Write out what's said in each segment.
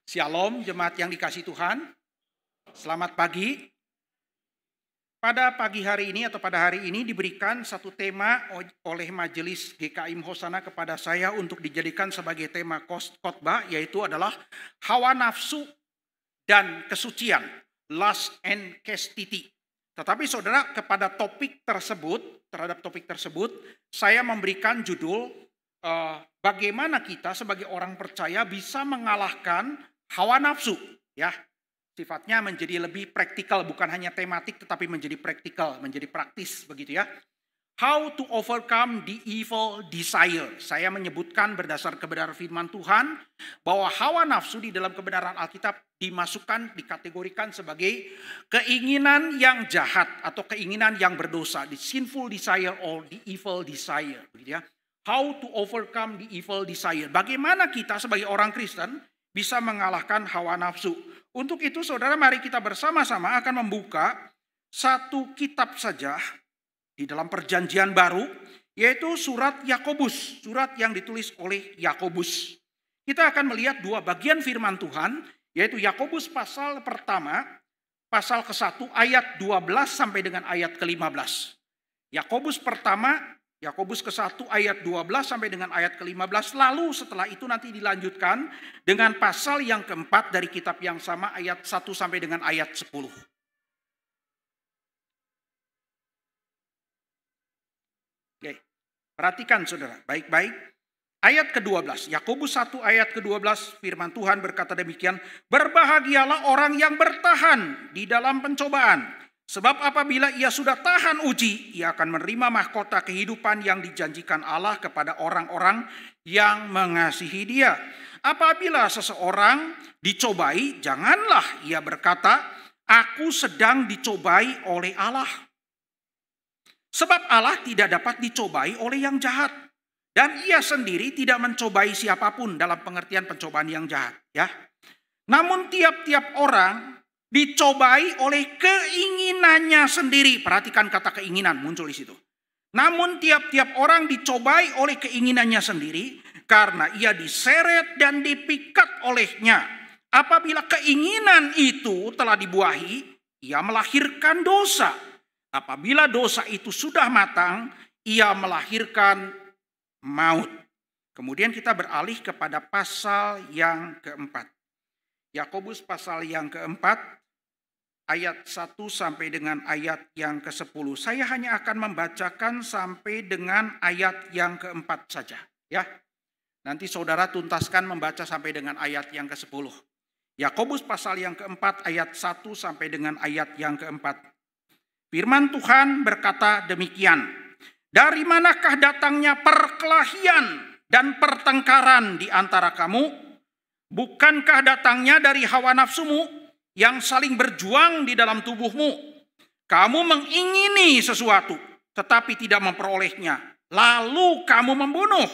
Shalom jemaat yang dikasihi Tuhan, selamat pagi. Pada pagi hari ini atau pada hari ini diberikan satu tema oleh Majelis GKIM Hosana kepada saya untuk dijadikan sebagai tema khotbah, yaitu adalah hawa nafsu dan kesucian, lust and chastity. Tetapi saudara, terhadap topik tersebut, saya memberikan judul bagaimana kita sebagai orang percaya bisa mengalahkan hawa nafsu, ya. Sifatnya menjadi lebih praktikal, bukan hanya tematik tetapi menjadi praktikal, menjadi praktis begitu ya. How to overcome the evil desire. Saya menyebutkan berdasar kebenaran firman Tuhan bahwa hawa nafsu di dalam kebenaran Alkitab dikategorikan sebagai keinginan yang jahat atau keinginan yang berdosa, the sinful desire or the evil desire, begitu ya. How to overcome the evil desire. Bagaimana kita sebagai orang Kristen bisa mengalahkan hawa nafsu. Untuk itu saudara, mari kita bersama-sama akan membuka satu kitab saja di dalam perjanjian baru, yaitu surat Yakobus, surat yang ditulis oleh Yakobus. Kita akan melihat dua bagian firman Tuhan, yaitu Yakobus pasal pertama, pasal ke-1 ayat 12 sampai dengan ayat ke-15. Yakobus pertama, Yakobus ke-1 ayat 12 sampai dengan ayat ke-15. Lalu setelah itu nanti dilanjutkan dengan pasal yang keempat dari kitab yang sama, ayat 1 sampai dengan ayat 10. Oke, perhatikan saudara, baik-baik. Ayat ke-12, Yakobus 1 ayat ke-12, firman Tuhan berkata demikian, berbahagialah orang yang bertahan di dalam pencobaan. Sebab apabila ia sudah tahan uji, ia akan menerima mahkota kehidupan yang dijanjikan Allah kepada orang-orang yang mengasihi Dia. Apabila seseorang dicobai, janganlah ia berkata, aku sedang dicobai oleh Allah. Sebab Allah tidak dapat dicobai oleh yang jahat. Dan ia sendiri tidak mencobai siapapun dalam pengertian pencobaan yang jahat. Ya. Namun tiap-tiap orang dicobai oleh keinginannya sendiri. Perhatikan kata keinginan muncul di situ. Namun tiap-tiap orang dicobai oleh keinginannya sendiri karena ia diseret dan dipikat olehnya. Apabila keinginan itu telah dibuahi, ia melahirkan dosa. Apabila dosa itu sudah matang, ia melahirkan maut. Kemudian kita beralih kepada pasal yang keempat. Yakobus pasal yang keempat, ayat 1 sampai dengan ayat yang ke-10. Saya hanya akan membacakan sampai dengan ayat yang keempat saja. Ya, nanti saudara tuntaskan membaca sampai dengan ayat yang ke-10. Yakobus pasal yang keempat, ayat 1 sampai dengan ayat yang keempat. Firman Tuhan berkata demikian. Dari manakah datangnya perkelahian dan pertengkaran di antara kamu? Bukankah datangnya dari hawa nafsumu yang saling berjuang di dalam tubuhmu? Kamu mengingini sesuatu, tetapi tidak memperolehnya. Lalu kamu membunuh.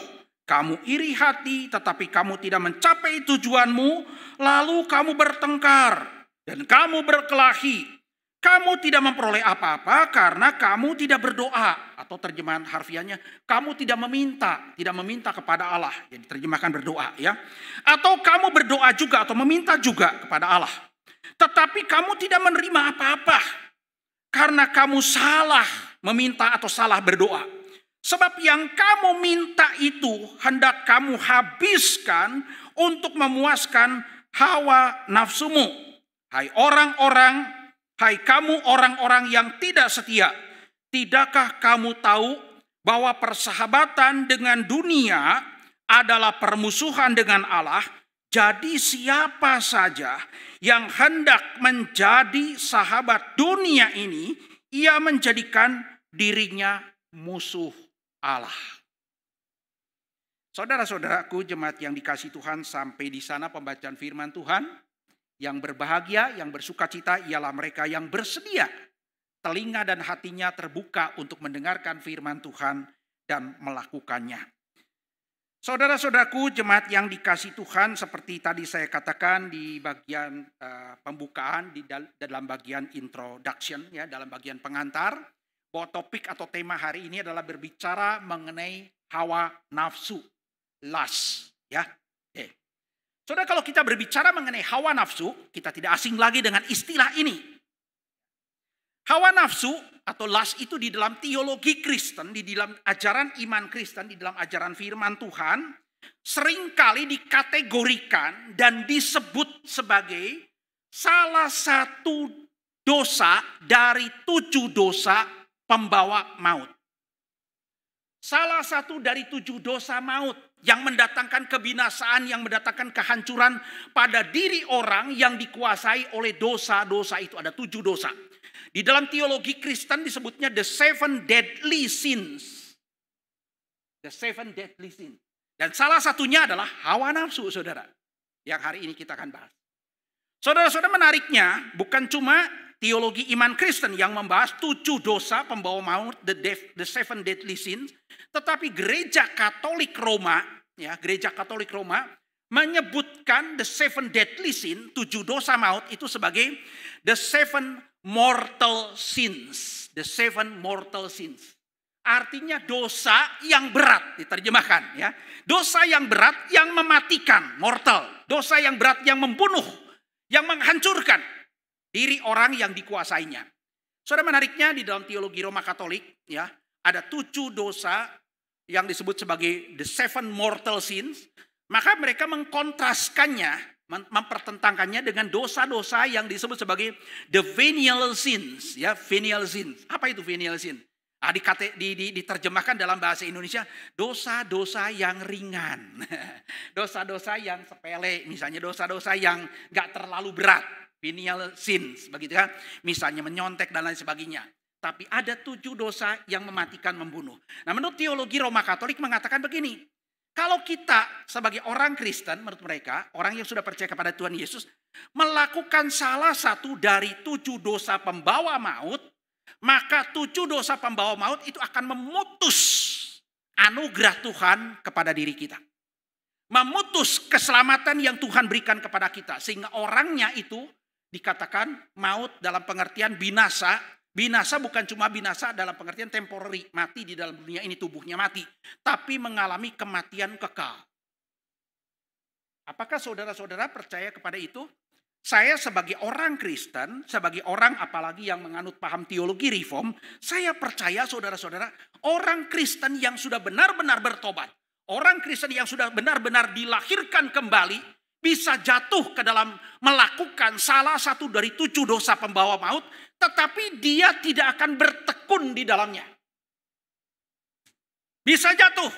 Kamu iri hati, tetapi kamu tidak mencapai tujuanmu. Lalu kamu bertengkar dan kamu berkelahi. Kamu tidak memperoleh apa-apa karena kamu tidak berdoa. Atau terjemahan harfiahnya, kamu tidak meminta kepada Allah. Jadi terjemahkan berdoa ya. Atau kamu berdoa juga atau meminta juga kepada Allah. Tetapi kamu tidak menerima apa-apa. Karena kamu salah meminta atau salah berdoa. Sebab yang kamu minta itu hendak kamu habiskan untuk memuaskan hawa nafsumu. Hai kamu orang-orang yang tidak setia, tidakkah kamu tahu bahwa persahabatan dengan dunia adalah permusuhan dengan Allah? Jadi siapa saja yang hendak menjadi sahabat dunia ini, ia menjadikan dirinya musuh Allah. Saudara-saudaraku jemaat yang dikasihi Tuhan, sampai di sana pembacaan firman Tuhan. Yang berbahagia, yang bersukacita ialah mereka yang bersedia. Telinga dan hatinya terbuka untuk mendengarkan firman Tuhan dan melakukannya. Saudara-saudaraku jemaat yang dikasihi Tuhan, seperti tadi saya katakan di bagian pembukaan, di dalam bagian introduction, ya, dalam bagian pengantar, bahwa topik atau tema hari ini adalah berbicara mengenai hawa nafsu, lust, ya. Saudara, kalau kita berbicara mengenai hawa nafsu, kita tidak asing lagi dengan istilah ini. Hawa nafsu atau lust itu di dalam teologi Kristen, di dalam ajaran iman Kristen, di dalam ajaran firman Tuhan, seringkali dikategorikan dan disebut sebagai salah satu dosa dari 7 dosa pembawa maut. Salah satu dari 7 dosa maut yang mendatangkan kebinasaan, yang mendatangkan kehancuran pada diri orang yang dikuasai oleh dosa-dosa itu. Ada 7 dosa. Di dalam teologi Kristen disebutnya the 7 deadly sins. The 7 deadly sins. Dan salah satunya adalah hawa nafsu, saudara. Yang hari ini kita akan bahas. Saudara-saudara, menariknya bukan cuma teologi iman Kristen yang membahas 7 dosa pembawa maut, the 7 deadly sins. Tetapi gereja Katolik Roma, ya, gereja Katolik Roma menyebutkan the 7 deadly sin, 7 dosa maut itu sebagai the 7 mortal sins. The 7 mortal sins. Artinya dosa yang berat, diterjemahkan, ya. Dosa yang berat yang mematikan, mortal. Dosa yang berat yang membunuh, yang menghancurkan diri orang yang dikuasainya. Saudara, menariknya di dalam teologi Roma Katolik, ya, ada 7 dosa yang disebut sebagai the 7 mortal sins. Maka mereka mengkontraskannya, mempertentangkannya dengan dosa-dosa yang disebut sebagai the venial sins, ya, venial sins. Apa itu venial sin? Diterjemahkan dalam bahasa Indonesia dosa-dosa yang ringan. Dosa-dosa yang sepele, misalnya dosa-dosa yang gak terlalu berat. Venial sins, begitu ya. Misalnya menyontek dan lain sebagainya. Tapi ada 7 dosa yang mematikan, membunuh. Nah, menurut teologi Roma Katolik mengatakan begini. Kalau kita sebagai orang Kristen, menurut mereka, orang yang sudah percaya kepada Tuhan Yesus, melakukan salah satu dari 7 dosa pembawa maut, maka 7 dosa pembawa maut itu akan memutus anugerah Tuhan kepada diri kita. Memutus keselamatan yang Tuhan berikan kepada kita. Sehingga orangnya itu dikatakan maut dalam pengertian binasa. Binasa bukan cuma binasa dalam pengertian temporary, mati di dalam dunia ini, tubuhnya mati, tapi mengalami kematian kekal. Apakah saudara-saudara percaya kepada itu? Saya sebagai orang Kristen, sebagai orang apalagi yang menganut paham teologi reform, saya percaya saudara-saudara, orang Kristen yang sudah benar-benar bertobat, orang Kristen yang sudah benar-benar dilahirkan kembali, bisa jatuh ke dalam melakukan salah satu dari 7 dosa pembawa maut, tetapi dia tidak akan bertekun di dalamnya. Bisa jatuh,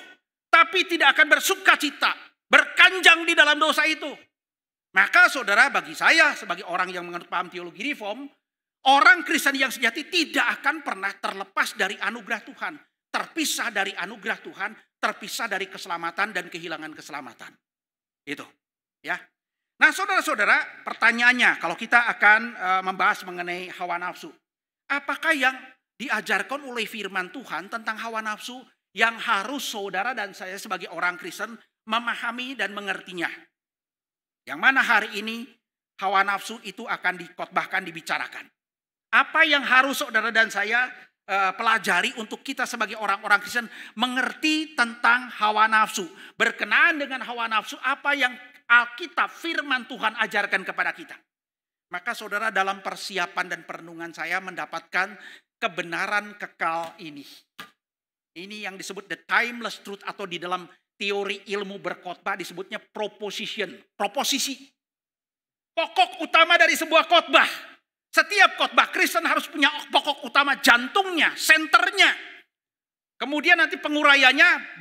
tapi tidak akan bersuka cita, berkanjang di dalam dosa itu. Maka saudara, bagi saya sebagai orang yang menganut paham teologi reform, orang Kristen yang sejati tidak akan pernah terlepas dari anugerah Tuhan. Terpisah dari anugerah Tuhan, terpisah dari keselamatan dan kehilangan keselamatan. Itu. Ya, nah saudara-saudara, pertanyaannya kalau kita akan membahas mengenai hawa nafsu, apakah yang diajarkan oleh firman Tuhan tentang hawa nafsu yang harus saudara dan saya sebagai orang Kristen memahami dan mengertinya? Yang mana hari ini hawa nafsu itu akan dikhotbahkan, dibicarakan. Apa yang harus saudara dan saya pelajari untuk kita sebagai orang-orang Kristen mengerti tentang hawa nafsu, berkenaan dengan hawa nafsu, apa yang Alkitab firman Tuhan ajarkan kepada kita. Maka saudara, dalam persiapan dan perenungan saya mendapatkan kebenaran kekal ini. Ini yang disebut the timeless truth, atau di dalam teori ilmu berkhotbah disebutnya proposition, proposisi. Pokok utama dari sebuah khotbah. Setiap khotbah Kristen harus punya pokok utama, jantungnya, senternya. Kemudian nanti penguraiannya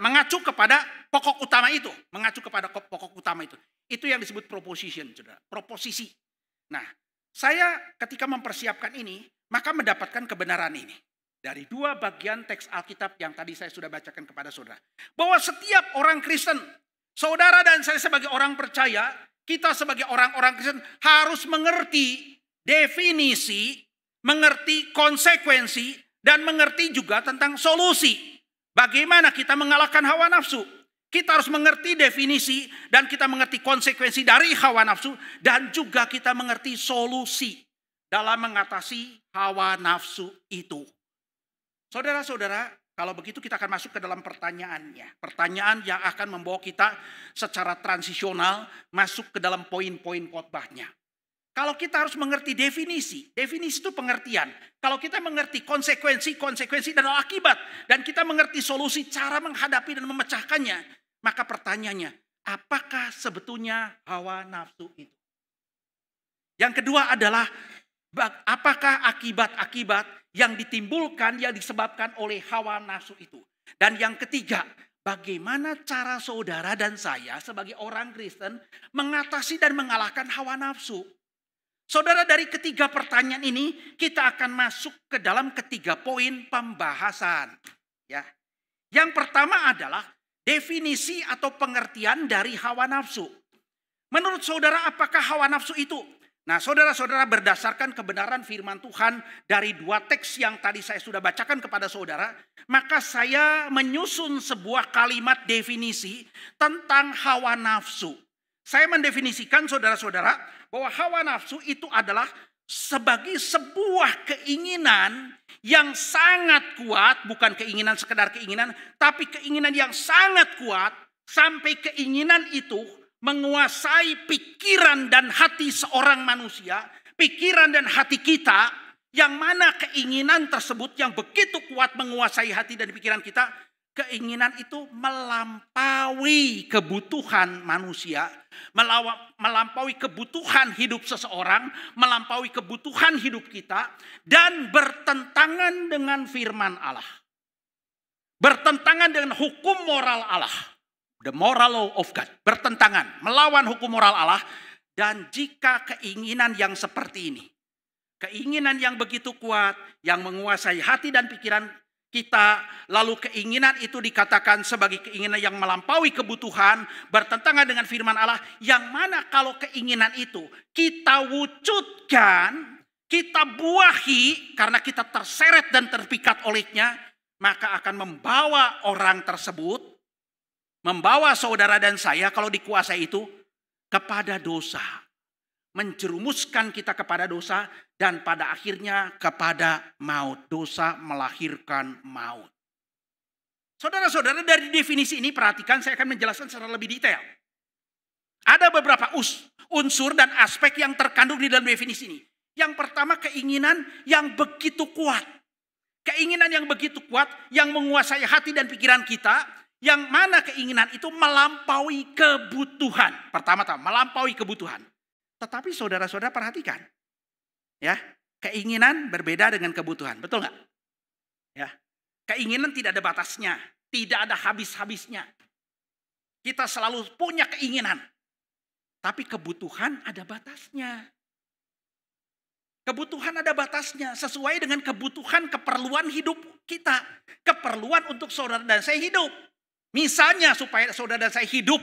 mengacu kepada pokok utama itu, mengacu kepada pokok utama itu. Itu yang disebut proposition, saudara. Proposisi. Nah, saya ketika mempersiapkan ini, maka mendapatkan kebenaran ini dari 2 bagian teks Alkitab yang tadi saya sudah bacakan kepada saudara. Bahwa setiap orang Kristen, saudara dan saya sebagai orang percaya, kita sebagai orang-orang Kristen harus mengerti definisi, mengerti konsekuensi, dan mengerti juga tentang solusi. Bagaimana kita mengalahkan hawa nafsu. Kita harus mengerti definisi dan kita mengerti konsekuensi dari hawa nafsu. Dan juga kita mengerti solusi dalam mengatasi hawa nafsu itu. Saudara-saudara, Kalau begitu kita akan masuk ke dalam pertanyaannya. Pertanyaan yang akan membawa kita secara transisional masuk ke dalam poin-poin khotbahnya. Kalau kita harus mengerti definisi itu pengertian. Kalau kita mengerti konsekuensi dan akibat, dan kita mengerti solusi cara menghadapi dan memecahkannya, maka pertanyaannya, apakah sebetulnya hawa nafsu itu? Yang kedua adalah, apakah akibat-akibat yang ditimbulkan, yang disebabkan oleh hawa nafsu itu? Dan yang ketiga, bagaimana cara saudara dan saya sebagai orang Kristen mengatasi dan mengalahkan hawa nafsu? Saudara, dari ketiga pertanyaan ini kita akan masuk ke dalam ketiga poin pembahasan. Ya. Yang pertama adalah definisi atau pengertian dari hawa nafsu. Menurut saudara, apakah hawa nafsu itu? Nah, saudara-saudara, berdasarkan kebenaran firman Tuhan dari dua teks yang tadi saya sudah bacakan kepada saudara, maka saya menyusun sebuah kalimat definisi tentang hawa nafsu. Saya mendefinisikan saudara-saudara bahwa hawa nafsu itu adalah sebagai sebuah keinginan yang sangat kuat, bukan keinginan sekedar keinginan, tapi keinginan yang sangat kuat sampai keinginan itu menguasai pikiran dan hati seorang manusia, pikiran dan hati kita, yang mana keinginan tersebut yang begitu kuat menguasai hati dan pikiran kita, keinginan itu melampaui kebutuhan manusia, melampaui kebutuhan hidup seseorang, melampaui kebutuhan hidup kita, dan bertentangan dengan firman Allah. Bertentangan dengan hukum moral Allah. The moral law of God. Bertentangan, melawan hukum moral Allah. Dan jika keinginan yang seperti ini, keinginan yang begitu kuat, yang menguasai hati dan pikiran kita, lalu keinginan itu dikatakan sebagai keinginan yang melampaui kebutuhan, bertentangan dengan firman Allah, yang mana kalau keinginan itu kita wujudkan, kita buahi karena kita terseret dan terpikat olehnya, maka akan membawa orang tersebut, membawa saudara dan saya kalau dikuasai itu kepada dosa. Menjerumuskan kita kepada dosa dan pada akhirnya kepada maut. Dosa melahirkan maut. Saudara-saudara, dari definisi ini perhatikan, saya akan menjelaskan secara lebih detail. Ada beberapa unsur dan aspek yang terkandung di dalam definisi ini. Yang pertama, keinginan yang begitu kuat. Keinginan yang begitu kuat yang menguasai hati dan pikiran kita, yang mana keinginan itu melampaui kebutuhan. Pertama-tama, melampaui kebutuhan. Tetapi saudara-saudara perhatikan, ya, keinginan berbeda dengan kebutuhan, betul nggak? Ya, keinginan tidak ada batasnya, tidak ada habis-habisnya. Kita selalu punya keinginan, tapi kebutuhan ada batasnya. Kebutuhan ada batasnya sesuai dengan kebutuhan keperluan hidup kita, keperluan untuk saudara dan saya hidup. Misalnya supaya saudara dan saya hidup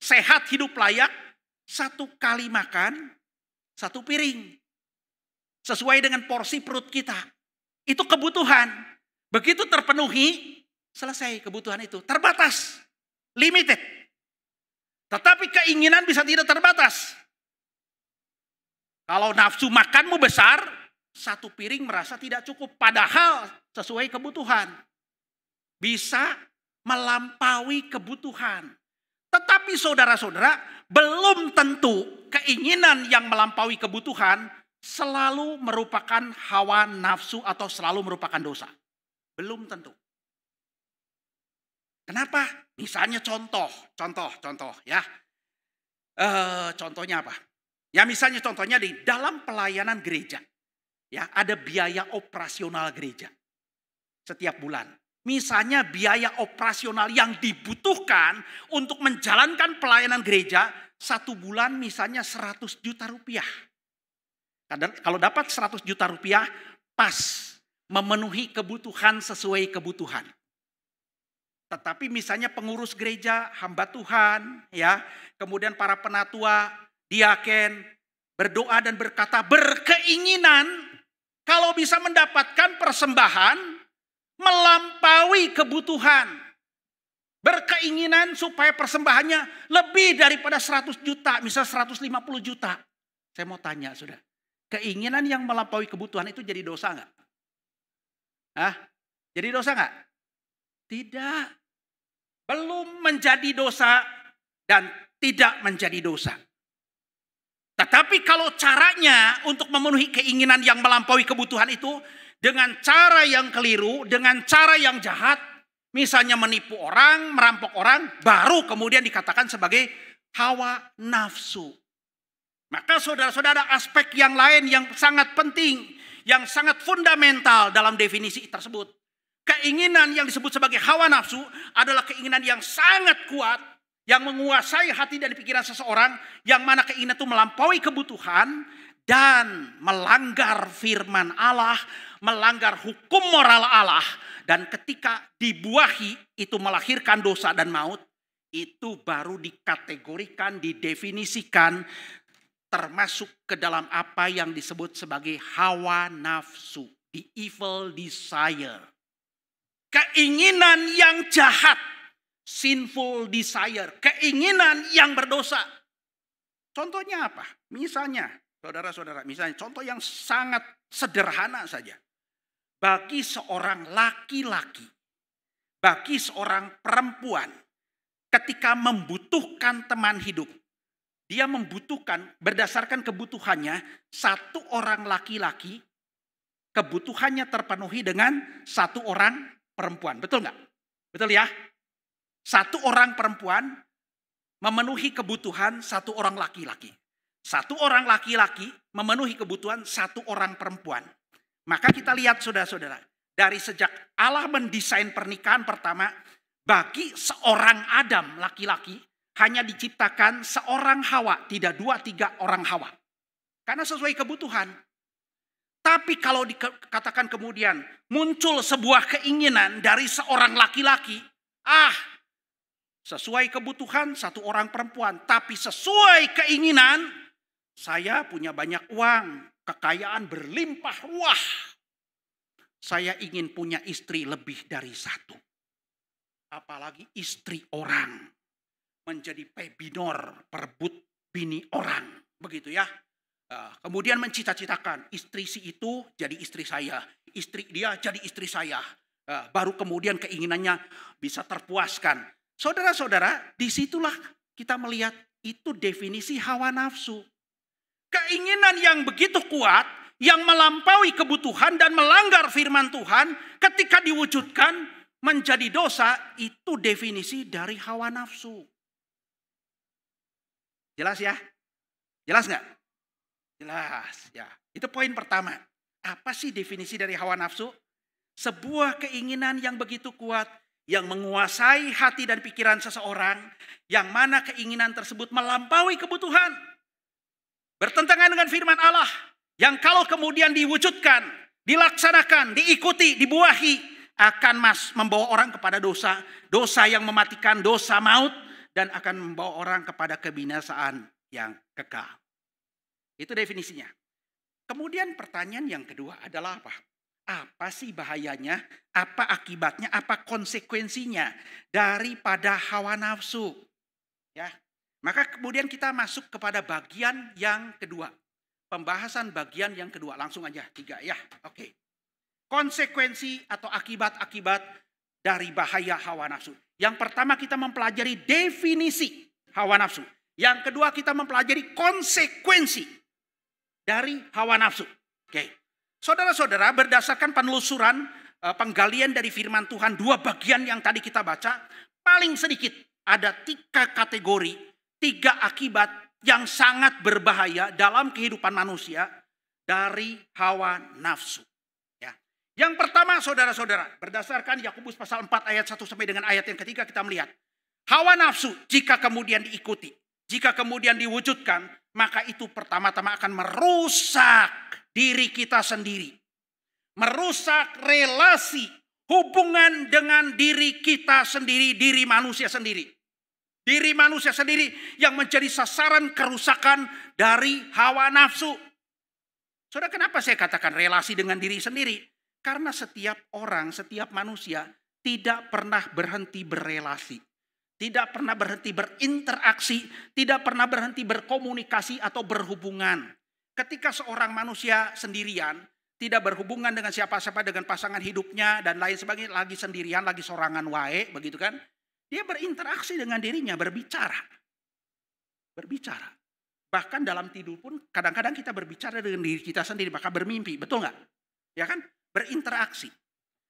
sehat, hidup layak. Satu kali makan, satu piring. Sesuai dengan porsi perut kita. Itu kebutuhan. Begitu terpenuhi, selesai kebutuhan itu. Terbatas. Limited. Tetapi keinginan bisa tidak terbatas. Kalau nafsu makanmu besar, satu piring merasa tidak cukup. Padahal sesuai kebutuhan. Bisa melampaui kebutuhan. Tetapi saudara-saudara, belum tentu keinginan yang melampaui kebutuhan selalu merupakan hawa nafsu atau selalu merupakan dosa. Belum tentu. Kenapa? Misalnya contoh ya. Contohnya apa? Ya misalnya contohnya di dalam pelayanan gereja. Ya, ada biaya operasional gereja setiap bulan. Misalnya biaya operasional yang dibutuhkan untuk menjalankan pelayanan gereja satu bulan misalnya 100 juta rupiah. Kalau dapat 100 juta rupiah pas memenuhi kebutuhan sesuai kebutuhan. Tetapi misalnya pengurus gereja, hamba Tuhan, ya, kemudian para penatua, diaken, berdoa dan berkata berkeinginan kalau bisa mendapatkan persembahan melampaui kebutuhan. Berkeinginan supaya persembahannya lebih daripada 100 juta, misal 150 juta. Saya mau tanya, saudara. Keinginan yang melampaui kebutuhan itu jadi dosa enggak? Hah? Jadi dosa enggak? Tidak. Belum menjadi dosa dan tidak menjadi dosa. Tetapi kalau caranya untuk memenuhi keinginan yang melampaui kebutuhan itu dengan cara yang keliru, dengan cara yang jahat, misalnya menipu orang, merampok orang, baru kemudian dikatakan sebagai hawa nafsu. Maka saudara-saudara, aspek yang lain yang sangat penting, yang sangat fundamental dalam definisi tersebut. Keinginan yang disebut sebagai hawa nafsu adalah keinginan yang sangat kuat, yang menguasai hati dan pikiran seseorang, yang mana keinginan itu melampaui kebutuhan dan melanggar firman Allah, melanggar hukum moral Allah. Dan ketika dibuahi itu melahirkan dosa dan maut, itu baru dikategorikan, didefinisikan, termasuk ke dalam apa yang disebut sebagai hawa nafsu, the evil desire. Keinginan yang jahat, sinful desire, keinginan yang berdosa. Contohnya apa? Misalnya, saudara-saudara, misalnya contoh yang sangat sederhana saja. Bagi seorang laki-laki, bagi seorang perempuan, ketika membutuhkan teman hidup, dia membutuhkan berdasarkan kebutuhannya, satu orang laki-laki, kebutuhannya terpenuhi dengan satu orang perempuan. Betul nggak? Betul ya? Satu orang perempuan memenuhi kebutuhan satu orang laki-laki. Satu orang laki-laki memenuhi kebutuhan satu orang perempuan. Maka kita lihat saudara-saudara, dari sejak Allah mendesain pernikahan pertama, bagi seorang Adam laki-laki hanya diciptakan seorang Hawa, tidak 2-3 orang Hawa. Karena sesuai kebutuhan. Tapi kalau dikatakan kemudian muncul sebuah keinginan dari seorang laki-laki, sesuai kebutuhan satu orang perempuan, tapi sesuai keinginan, saya punya banyak uang, kekayaan berlimpah ruah. Saya ingin punya istri lebih dari satu. Apalagi istri orang. Menjadi pebinor, perebut bini orang. Begitu ya. Kemudian mencita-citakan istri si itu jadi istri saya. Istri dia jadi istri saya. Baru kemudian keinginannya bisa terpuaskan. Saudara-saudara, disitulah kita melihat itu definisi hawa nafsu. Keinginan yang begitu kuat, yang melampaui kebutuhan dan melanggar firman Tuhan, ketika diwujudkan menjadi dosa, itu definisi dari hawa nafsu. Jelas ya? Jelas nggak? Jelas ya. Itu poin pertama. Apa sih definisi dari hawa nafsu? Sebuah keinginan yang begitu kuat, yang menguasai hati dan pikiran seseorang, yang mana keinginan tersebut melampaui kebutuhan. Bertentangan dengan firman Allah, yang kalau kemudian diwujudkan, dilaksanakan, diikuti, dibuahi, akan membawa orang kepada dosa. Dosa yang mematikan, dosa maut, dan akan membawa orang kepada kebinasaan yang kekal. Itu definisinya. Kemudian pertanyaan yang kedua adalah apa? Apa sih bahayanya? Apa akibatnya? Apa konsekuensinya daripada hawa nafsu? Ya. Maka kemudian kita masuk kepada bagian yang kedua. Pembahasan bagian yang kedua. Langsung aja 3 ya. Oke. Konsekuensi atau akibat-akibat dari bahaya hawa nafsu. Yang pertama kita mempelajari definisi hawa nafsu. Yang kedua kita mempelajari konsekuensi dari hawa nafsu. Oke. Saudara-saudara, berdasarkan penelusuran penggalian dari firman Tuhan, 2 bagian yang tadi kita baca, paling sedikit ada 3 kategori, 3 akibat yang sangat berbahaya dalam kehidupan manusia dari hawa nafsu. Ya. Yang pertama saudara-saudara, berdasarkan Yakobus pasal 4 ayat 1 sampai dengan ayat yang ketiga kita melihat, hawa nafsu jika kemudian diikuti, jika kemudian diwujudkan, maka itu pertama-tama akan merusak diri kita sendiri. Merusak relasi, hubungan dengan diri kita sendiri, diri manusia sendiri. Diri manusia sendiri yang menjadi sasaran kerusakan dari hawa nafsu. Saudara, kenapa saya katakan relasi dengan diri sendiri? Karena setiap orang, setiap manusia tidak pernah berhenti berelasi. Tidak pernah berhenti berinteraksi, tidak pernah berhenti berkomunikasi atau berhubungan. Ketika seorang manusia sendirian, tidak berhubungan dengan siapa-siapa, dengan pasangan hidupnya dan lain sebagainya, lagi sendirian, lagi sorangan wae, begitu kan. Dia berinteraksi dengan dirinya, berbicara. Berbicara. Bahkan dalam tidur pun kadang-kadang kita berbicara dengan diri kita sendiri, bahkan bermimpi, betul nggak? Ya kan? Berinteraksi.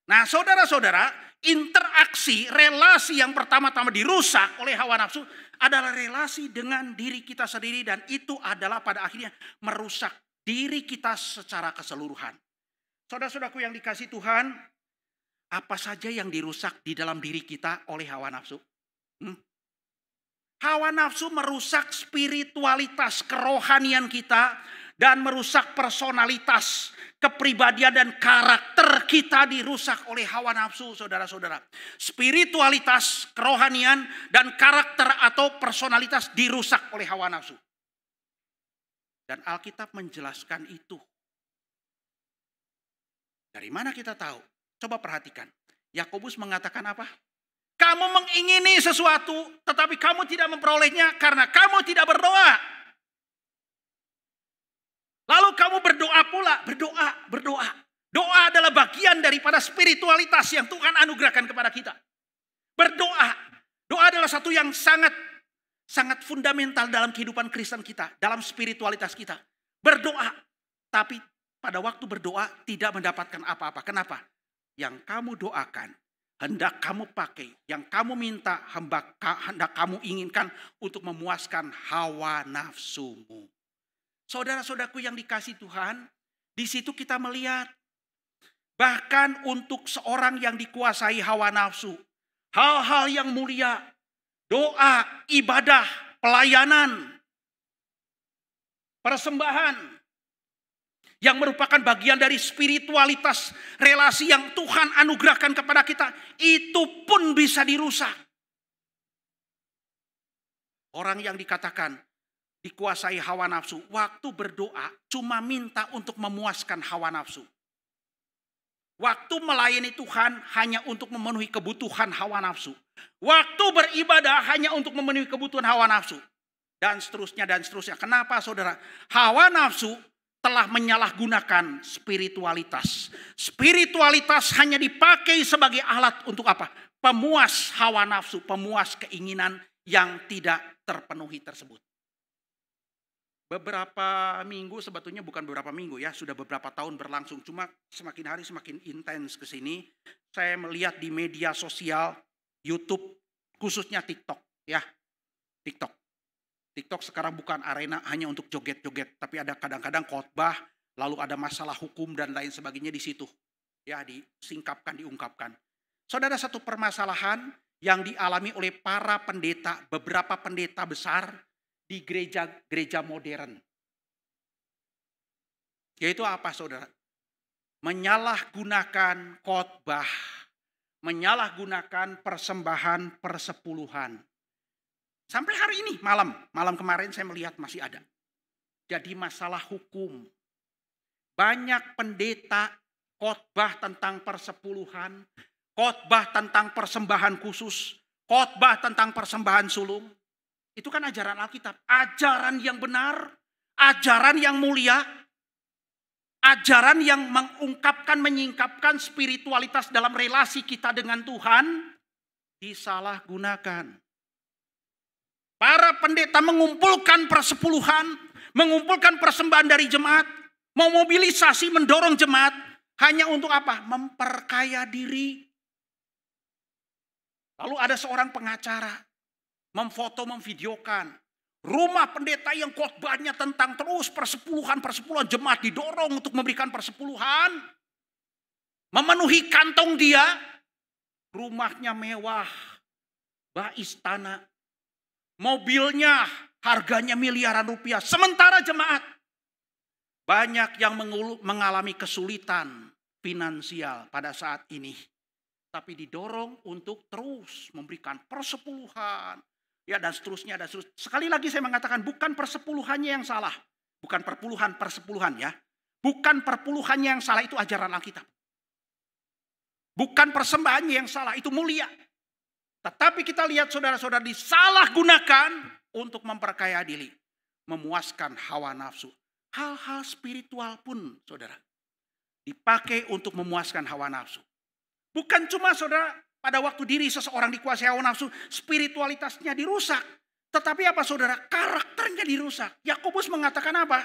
Nah, saudara-saudara, interaksi, relasi yang pertama-tama dirusak oleh hawa nafsu adalah relasi dengan diri kita sendiri, dan itu adalah pada akhirnya merusak diri kita secara keseluruhan. Saudara-saudaraku yang dikasihi Tuhan, apa saja yang dirusak di dalam diri kita oleh hawa nafsu? Hawa nafsu merusak spiritualitas kerohanian kita dan merusak personalitas, kepribadian dan karakter kita dirusak oleh hawa nafsu, saudara-saudara. Spiritualitas, kerohanian dan karakter atau personalitas dirusak oleh hawa nafsu. Dan Alkitab menjelaskan itu. Dari mana kita tahu? Coba perhatikan. Yakobus mengatakan apa? Kamu mengingini sesuatu, tetapi kamu tidak memperolehnya karena kamu tidak berdoa. Lalu kamu berdoa pula, berdoa. Doa adalah bagian daripada spiritualitas yang Tuhan anugerahkan kepada kita. Berdoa. Doa adalah satu yang sangat fundamental dalam kehidupan Kristen kita, dalam spiritualitas kita. Berdoa, tapi pada waktu berdoa tidak mendapatkan apa-apa. Kenapa? Yang kamu doakan, hendak kamu pakai, yang kamu minta, hendak kamu inginkan untuk memuaskan hawa nafsumu. Saudara-saudaraku yang dikasihi Tuhan, di situ kita melihat bahkan untuk seorang yang dikuasai hawa nafsu, hal-hal yang mulia, doa, ibadah, pelayanan, persembahan yang merupakan bagian dari spiritualitas relasi yang Tuhan anugerahkan kepada kita, itu pun bisa dirusak. Orang yang dikatakan dikuasai hawa nafsu, waktu berdoa cuma minta untuk memuaskan hawa nafsu. Waktu melayani Tuhan hanya untuk memenuhi kebutuhan hawa nafsu. Waktu beribadah hanya untuk memenuhi kebutuhan hawa nafsu. Dan seterusnya dan seterusnya. Kenapa saudara? Hawa nafsu telah menyalahgunakan spiritualitas. Spiritualitas hanya dipakai sebagai alat untuk apa? Pemuas hawa nafsu, pemuas keinginan yang tidak terpenuhi tersebut. Beberapa minggu, sebetulnya bukan beberapa minggu ya, sudah beberapa tahun berlangsung. Cuma semakin hari semakin intens ke sini. Saya melihat di media sosial, YouTube, khususnya TikTok ya. TikTok sekarang bukan arena hanya untuk joget-joget, tapi ada kadang-kadang khotbah, lalu ada masalah hukum dan lain sebagainya di situ. Ya, disingkapkan, diungkapkan. Saudara, satu permasalahan yang dialami oleh para pendeta, beberapa pendeta besar di gereja modern. Yaitu apa saudara? Menyalahgunakan khotbah, menyalahgunakan persembahan persepuluhan. Sampai hari ini malam kemarin saya melihat masih ada. Jadi masalah hukum. Banyak pendeta khotbah tentang persepuluhan, khotbah tentang persembahan khusus, khotbah tentang persembahan sulung. Itu kan ajaran Alkitab, ajaran yang benar, ajaran yang mulia, ajaran yang mengungkapkan, menyingkapkan spiritualitas dalam relasi kita dengan Tuhan, disalahgunakan. Para pendeta mengumpulkan persepuluhan, mengumpulkan persembahan dari jemaat, memobilisasi, mendorong jemaat, hanya untuk apa? Memperkaya diri. Lalu ada seorang pengacara, memfoto, memvideokan rumah pendeta yang khotbahnya tentang terus persepuluhan jemaat didorong untuk memberikan persepuluhan. Memenuhi kantong dia, rumahnya mewah, istana, mobilnya harganya miliaran rupiah. Sementara jemaat banyak yang mengalami kesulitan finansial pada saat ini. Tapi didorong untuk terus memberikan persepuluhan. Ya dan seterusnya. Sekali lagi saya mengatakan bukan persepuluhannya yang salah. Bukan persepuluhan ya. Bukan perpuluhannya yang salah, itu ajaran Alkitab. Bukan persembahannya yang salah, itu mulia. Tetapi kita lihat saudara-saudara disalahgunakan untuk memperkaya diri. Memuaskan hawa nafsu. Hal-hal spiritual pun saudara dipakai untuk memuaskan hawa nafsu. Bukan cuma saudara pada waktu diri seseorang dikuasai hawa nafsu, spiritualitasnya dirusak. Tetapi apa saudara? Karakternya dirusak. Yakobus mengatakan apa?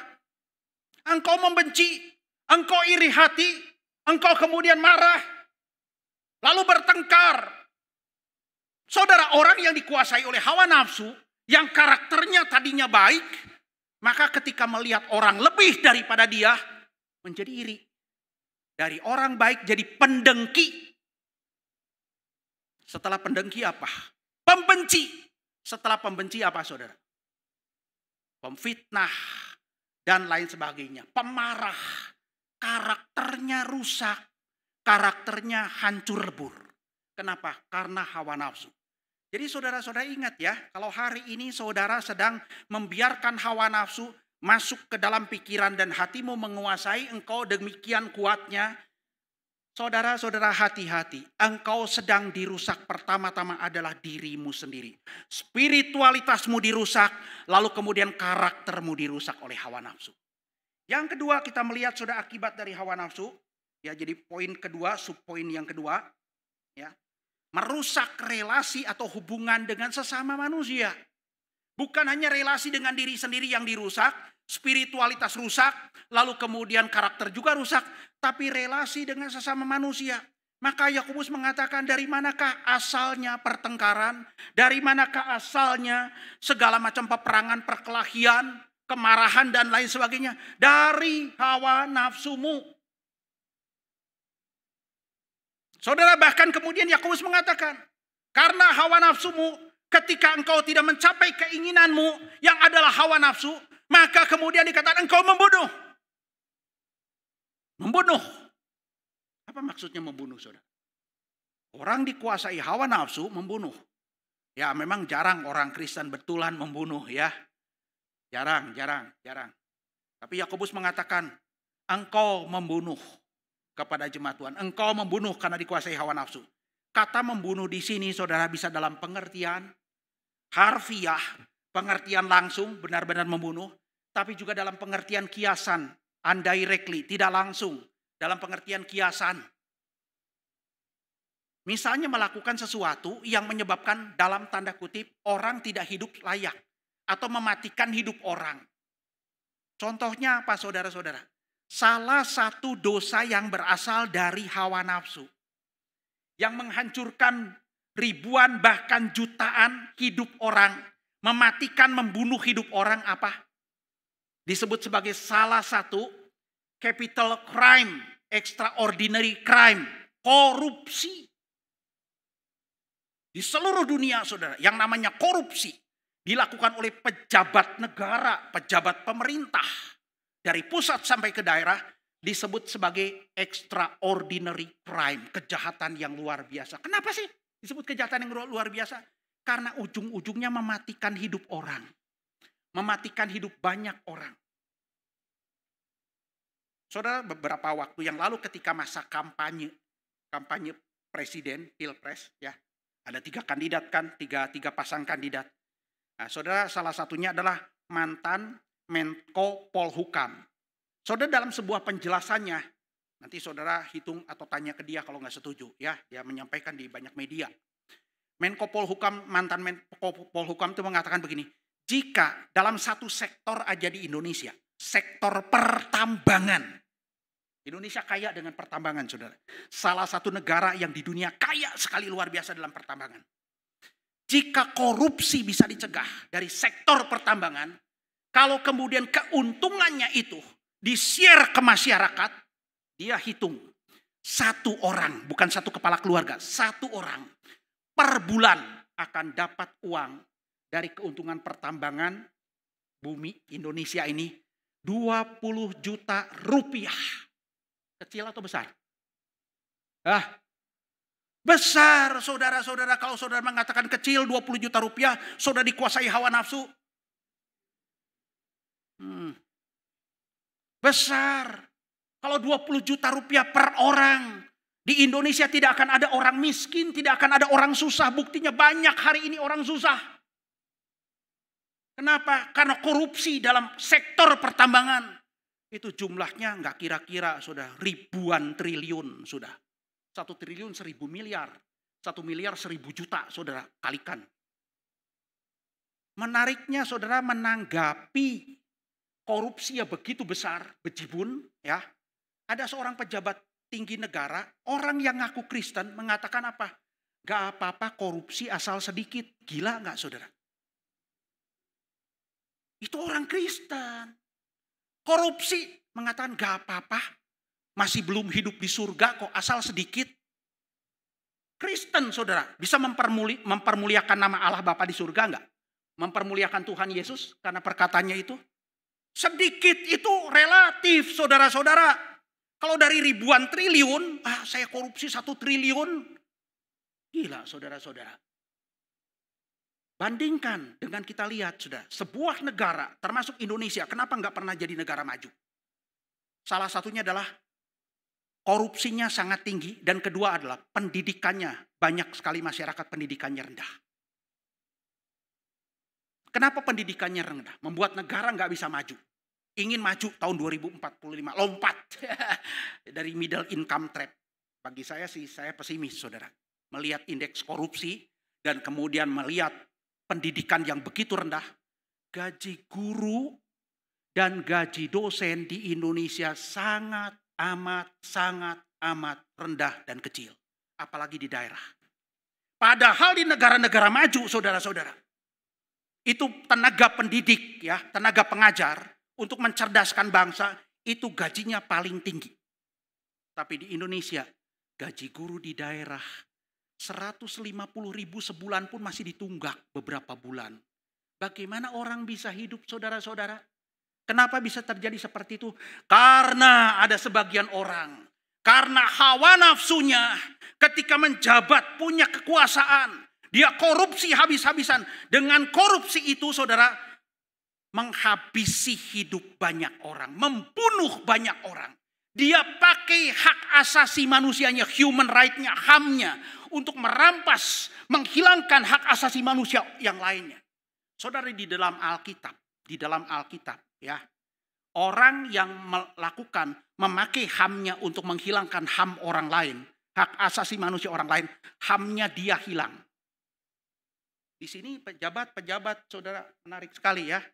Engkau membenci, engkau iri hati, engkau kemudian marah, lalu bertengkar. Saudara, orang yang dikuasai oleh hawa nafsu, yang karakternya tadinya baik, maka ketika melihat orang lebih daripada dia, menjadi iri. Dari orang baik jadi pendengki. Setelah pendengki apa? Pembenci. Setelah pembenci apa saudara? Pemfitnah dan lain sebagainya. Pemarah. Karakternya rusak. Karakternya hancur lebur. Kenapa? Karena hawa nafsu. Jadi saudara-saudara ingat ya, kalau hari ini saudara sedang membiarkan hawa nafsu masuk ke dalam pikiran dan hatimu menguasai engkau demikian kuatnya, saudara-saudara hati-hati, engkau sedang dirusak. Pertama-tama adalah dirimu sendiri. Spiritualitasmu dirusak, lalu kemudian karaktermu dirusak oleh hawa nafsu. Yang kedua kita melihat saudara akibat dari hawa nafsu, ya jadi poin kedua, subpoin yang kedua, ya. Merusak relasi atau hubungan dengan sesama manusia. Bukan hanya relasi dengan diri sendiri yang dirusak, spiritualitas rusak, lalu kemudian karakter juga rusak, tapi relasi dengan sesama manusia. Maka Yakobus mengatakan, dari manakah asalnya pertengkaran? Dari manakah asalnya segala macam peperangan, perkelahian, kemarahan dan lain sebagainya? Dari hawa nafsumu. Saudara, bahkan kemudian Yakobus mengatakan, karena hawa nafsumu, ketika engkau tidak mencapai keinginanmu yang adalah hawa nafsu, maka kemudian dikatakan engkau membunuh. Membunuh. Apa maksudnya membunuh, saudara? Orang dikuasai hawa nafsu membunuh. Ya memang jarang orang Kristen betulan membunuh ya. Jarang. Tapi Yakobus mengatakan, engkau membunuh. Kepada jemaat Tuhan, engkau membunuh karena dikuasai hawa nafsu. Kata membunuh di sini saudara bisa dalam pengertian harfiah, pengertian langsung benar-benar membunuh, tapi juga dalam pengertian kiasan, indirectly, tidak langsung, dalam pengertian kiasan. Misalnya melakukan sesuatu yang menyebabkan dalam tanda kutip orang tidak hidup layak atau mematikan hidup orang. Contohnya apa saudara-saudara? Salah satu dosa yang berasal dari hawa nafsu. Yang menghancurkan ribuan bahkan jutaan hidup orang. Mematikan, membunuh hidup orang apa? Disebut sebagai salah satu capital crime, extraordinary crime. Korupsi. Di seluruh dunia saudara, yang namanya korupsi dilakukan oleh pejabat negara, pejabat pemerintah. Dari pusat sampai ke daerah disebut sebagai extraordinary crime. Kejahatan yang luar biasa. Kenapa sih disebut kejahatan yang luar biasa? Karena ujung-ujungnya mematikan hidup orang. Mematikan hidup banyak orang. Saudara, beberapa waktu yang lalu ketika masa kampanye presiden, pilpres, ya, ada 3 kandidat kan, tiga pasang kandidat. Nah, saudara, salah satunya adalah mantan Menko Polhukam. Saudara, dalam sebuah penjelasannya, nanti saudara hitung atau tanya ke dia kalau nggak setuju, ya, dia menyampaikan di banyak media. Menko Polhukam, mantan Menko Polhukam itu mengatakan begini, jika dalam satu sektor aja di Indonesia, sektor pertambangan, Indonesia kaya dengan pertambangan, saudara. Salah satu negara yang di dunia kaya sekali luar biasa dalam pertambangan. Jika korupsi bisa dicegah dari sektor pertambangan, kalau kemudian keuntungannya itu di-share ke masyarakat, dia hitung. 1 orang, bukan 1 kepala keluarga, 1 orang per bulan akan dapat uang dari keuntungan pertambangan bumi Indonesia ini 20 juta rupiah. Kecil atau besar? Besar saudara-saudara. Kalau saudara mengatakan kecil 20 juta rupiah, saudara dikuasai hawa nafsu. Besar. Kalau 20 juta rupiah per orang. Di Indonesia tidak akan ada orang miskin, tidak akan ada orang susah. Buktinya banyak hari ini orang susah. Kenapa? Karena korupsi dalam sektor pertambangan. Itu jumlahnya nggak kira-kira sudah ribuan triliun sudah. 1 triliun 1000 miliar. 1 miliar 1000 juta, saudara, kalikan. Menariknya saudara, menanggapi korupsi yang begitu besar, bejibun, ya. Ada seorang pejabat tinggi negara, orang yang ngaku Kristen mengatakan apa? Gak apa-apa korupsi asal sedikit. Gila gak saudara? Itu orang Kristen. Korupsi mengatakan gak apa-apa. Masih belum hidup di surga kok, asal sedikit. Kristen saudara, bisa mempermuliakan nama Allah Bapa di surga enggak? Mempermuliakan Tuhan Yesus karena perkataannya itu? Sedikit itu relatif saudara-saudara. Kalau dari ribuan triliun, saya korupsi 1 triliun. Gila saudara-saudara. Bandingkan dengan kita lihat sudah, sebuah negara termasuk Indonesia, kenapa enggak pernah jadi negara maju? Salah satunya adalah korupsinya sangat tinggi, dan kedua adalah pendidikannya, banyak sekali masyarakat pendidikannya rendah. Kenapa pendidikannya rendah? Membuat negara nggak bisa maju. Ingin maju tahun 2045, lompat dari middle income trap. Bagi saya sih, saya pesimis saudara. Melihat indeks korupsi dan kemudian melihat pendidikan yang begitu rendah, gaji guru dan gaji dosen di Indonesia sangat amat rendah dan kecil. Apalagi di daerah. Padahal di negara-negara maju saudara-saudara, itu tenaga pendidik, ya, tenaga pengajar untuk mencerdaskan bangsa, itu gajinya paling tinggi. Tapi di Indonesia, gaji guru di daerah 150.000 sebulan pun masih ditunggak beberapa bulan. Bagaimana orang bisa hidup saudara-saudara? Kenapa bisa terjadi seperti itu? Karena ada sebagian orang, karena hawa nafsunya ketika menjabat punya kekuasaan, dia korupsi habis-habisan. Dengan korupsi itu saudara, menghabisi hidup banyak orang, membunuh banyak orang. Dia pakai hak asasi manusianya, human right-nya, HAM-nya, untuk merampas, menghilangkan hak asasi manusia yang lainnya. Saudara, di dalam Alkitab, ya, orang yang melakukan, memakai HAM-nya untuk menghilangkan HAM orang lain, hak asasi manusia orang lain, HAM-nya dia hilang. Di sini pejabat-pejabat saudara, menarik sekali ya,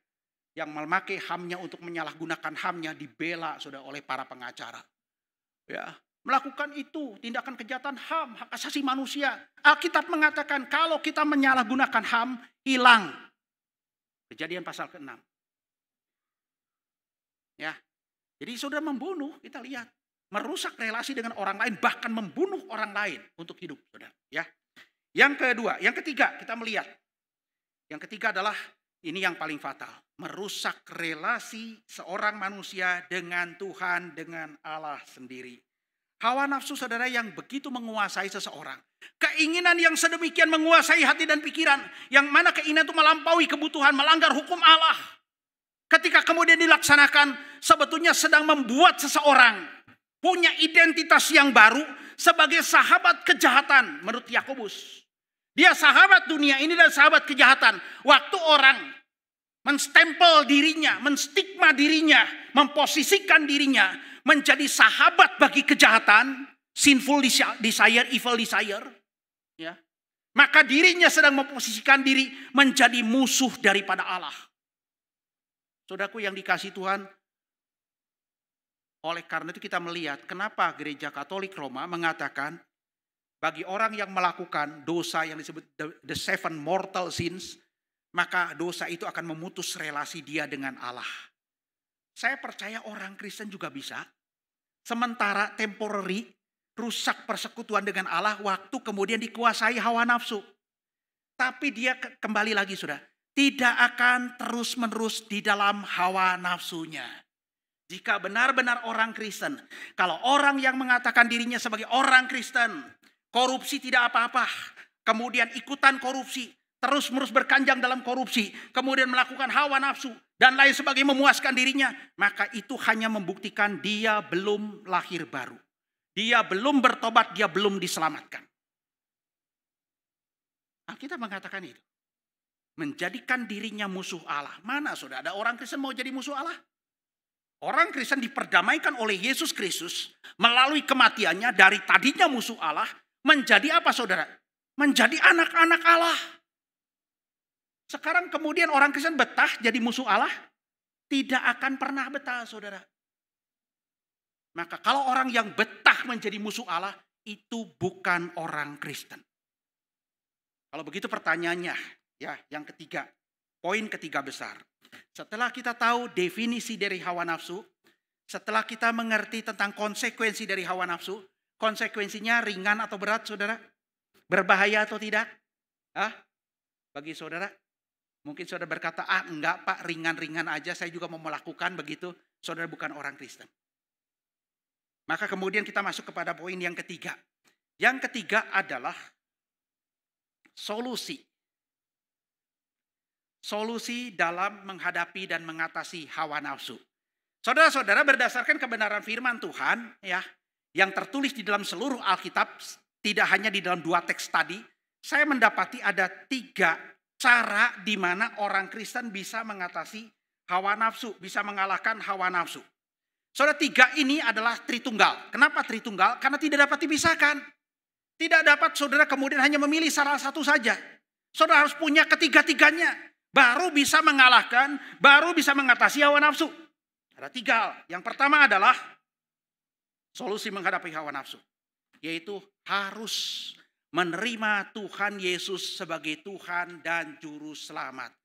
yang memakai HAM-nya untuk menyalahgunakan HAM-nya dibela saudara oleh para pengacara. Ya, melakukan itu tindakan kejahatan HAM, hak asasi manusia. Alkitab mengatakan kalau kita menyalahgunakan HAM, hilang. Kejadian pasal ke-6. Ya. Jadi saudara membunuh, kita lihat, merusak relasi dengan orang lain, bahkan membunuh orang lain untuk hidup, saudara. Ya. Yang ketiga kita melihat. Yang ketiga adalah ini yang paling fatal, merusak relasi seorang manusia dengan Tuhan, dengan Allah sendiri. Hawa nafsu saudara yang begitu menguasai seseorang. Keinginan yang sedemikian menguasai hati dan pikiran, yang mana keinginan itu melampaui kebutuhan, melanggar hukum Allah. Ketika kemudian dilaksanakan, sebetulnya sedang membuat seseorang punya identitas yang baru sebagai sahabat kejahatan menurut Yakobus. Dia sahabat dunia ini dan sahabat kejahatan. Waktu orang menstempel dirinya, menstigma dirinya, memposisikan dirinya menjadi sahabat bagi kejahatan, sinful desire, evil desire, ya, maka dirinya sedang memposisikan diri menjadi musuh daripada Allah. Saudaraku yang dikasihi Tuhan, oleh karena itu kita melihat kenapa Gereja Katolik Roma mengatakan bagi orang yang melakukan dosa yang disebut the 7 mortal sins, maka dosa itu akan memutus relasi dia dengan Allah. Saya percaya orang Kristen juga bisa. Sementara temporary, rusak persekutuan dengan Allah, waktu kemudian dikuasai hawa nafsu. Tapi dia kembali lagi sudah, tidak akan terus-menerus di dalam hawa nafsunya. Jika benar-benar orang Kristen, kalau orang yang mengatakan dirinya sebagai orang Kristen, korupsi tidak apa-apa, kemudian ikutan korupsi, terus-menerus berkanjang dalam korupsi, kemudian melakukan hawa nafsu, dan lain sebagainya memuaskan dirinya, maka itu hanya membuktikan dia belum lahir baru. Dia belum bertobat, dia belum diselamatkan. Alkitab mengatakan itu. Menjadikan dirinya musuh Allah. Mana sudah ada orang Kristen mau jadi musuh Allah? Orang Kristen diperdamaikan oleh Yesus Kristus melalui kematiannya dari tadinya musuh Allah menjadi apa saudara? Menjadi anak-anak Allah. Sekarang kemudian orang Kristen betah jadi musuh Allah? Tidak akan pernah betah saudara. Maka kalau orang yang betah menjadi musuh Allah itu bukan orang Kristen. Kalau begitu pertanyaannya ya yang ketiga. Poin ketiga besar. Setelah kita tahu definisi dari hawa nafsu, setelah kita mengerti tentang konsekuensi dari hawa nafsu, konsekuensinya ringan atau berat saudara? Berbahaya atau tidak? Bagi saudara, mungkin saudara berkata, enggak Pak, ringan-ringan aja, saya juga mau melakukan begitu. Saudara bukan orang Kristen. Maka kemudian kita masuk kepada poin yang ketiga. Yang ketiga adalah solusi. Solusi dalam menghadapi dan mengatasi hawa nafsu. Saudara-saudara, berdasarkan kebenaran firman Tuhan ya, yang tertulis di dalam seluruh Alkitab, tidak hanya di dalam 2 teks tadi, saya mendapati ada 3 cara di mana orang Kristen bisa mengatasi hawa nafsu, bisa mengalahkan hawa nafsu. Saudara, 3 ini adalah Tritunggal. Kenapa Tritunggal? Karena tidak dapat dipisahkan. Tidak dapat saudara kemudian hanya memilih salah satu saja. Saudara harus punya ketiga-tiganya. Baru bisa mengalahkan, baru bisa mengatasi hawa nafsu. Ada 3 hal. Yang pertama adalah solusi menghadapi hawa nafsu. Yaitu harus menerima Tuhan Yesus sebagai Tuhan dan Juru Selamat.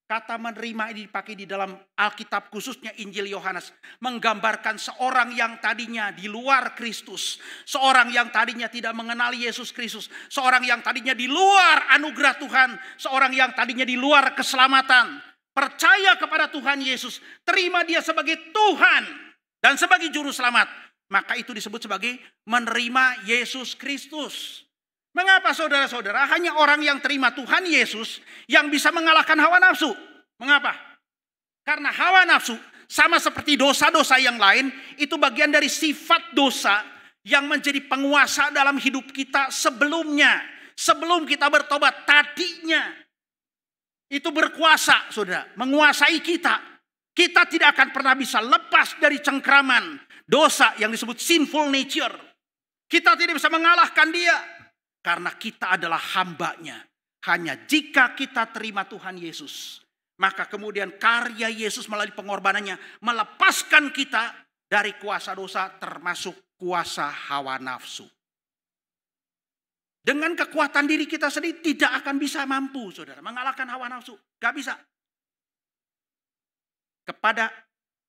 Kata menerima ini dipakai di dalam Alkitab khususnya Injil Yohanes. Menggambarkan seorang yang tadinya di luar Kristus. Seorang yang tadinya tidak mengenali Yesus Kristus. Seorang yang tadinya di luar anugerah Tuhan. Seorang yang tadinya di luar keselamatan. Percaya kepada Tuhan Yesus. Terima dia sebagai Tuhan dan sebagai Juru Selamat. Maka itu disebut sebagai menerima Yesus Kristus. Mengapa saudara-saudara hanya orang yang terima Tuhan Yesus yang bisa mengalahkan hawa nafsu? Mengapa? Karena hawa nafsu sama seperti dosa-dosa yang lain itu bagian dari sifat dosa yang menjadi penguasa dalam hidup kita sebelumnya. Sebelum kita bertobat tadinya itu berkuasa saudara, menguasai kita. Kita tidak akan pernah bisa lepas dari cengkraman dosa yang disebut sinful nature. Kita tidak bisa mengalahkan dia. Karena kita adalah hambanya. Hanya jika kita terima Tuhan Yesus. Maka kemudian karya Yesus melalui pengorbanannya. Melepaskan kita dari kuasa dosa termasuk kuasa hawa nafsu. Dengan kekuatan diri kita sendiri tidak akan bisa mampu saudara. Mengalahkan hawa nafsu. Gak bisa. Kepada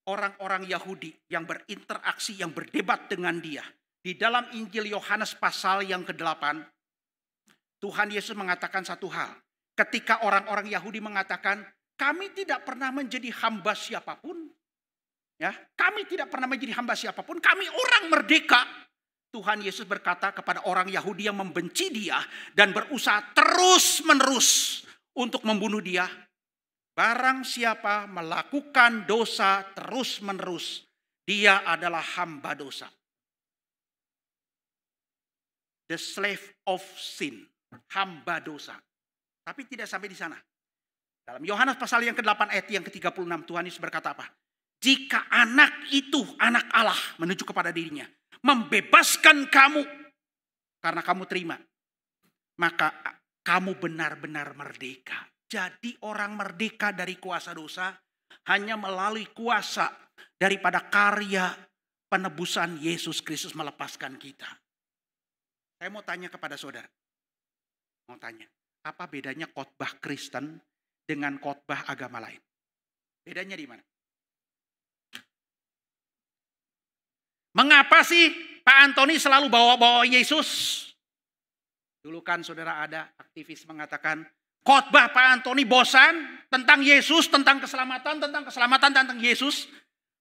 orang-orang Yahudi yang berinteraksi, yang berdebat dengan dia. Di dalam Injil Yohanes pasal yang ke-8. Tuhan Yesus mengatakan satu hal. Ketika orang-orang Yahudi mengatakan, kami tidak pernah menjadi hamba siapapun. Ya, kami tidak pernah menjadi hamba siapapun. Kami orang merdeka. Tuhan Yesus berkata kepada orang Yahudi yang membenci dia dan berusaha terus-menerus untuk membunuh dia. Barang siapa melakukan dosa terus-menerus, dia adalah hamba dosa. The slave of sin. Hamba dosa. Tapi tidak sampai di sana. Dalam Yohanes pasal yang ke-8 ayat yang ke-36 Tuhan Yesus berkata apa? Jika anak itu, anak Allah menuju kepada dirinya. Membebaskan kamu. Karena kamu terima. Maka kamu benar-benar merdeka. Jadi orang merdeka dari kuasa dosa. Hanya melalui kuasa daripada karya penebusan Yesus Kristus melepaskan kita. Saya mau tanya kepada saudara. Mau tanya, apa bedanya khotbah Kristen dengan khotbah agama lain? Bedanya di mana? Mengapa sih Pak Antoni selalu bawa-bawa Yesus? Dulu kan saudara ada aktivis mengatakan, khotbah Pak Antoni bosan tentang Yesus, tentang keselamatan, tentang Yesus.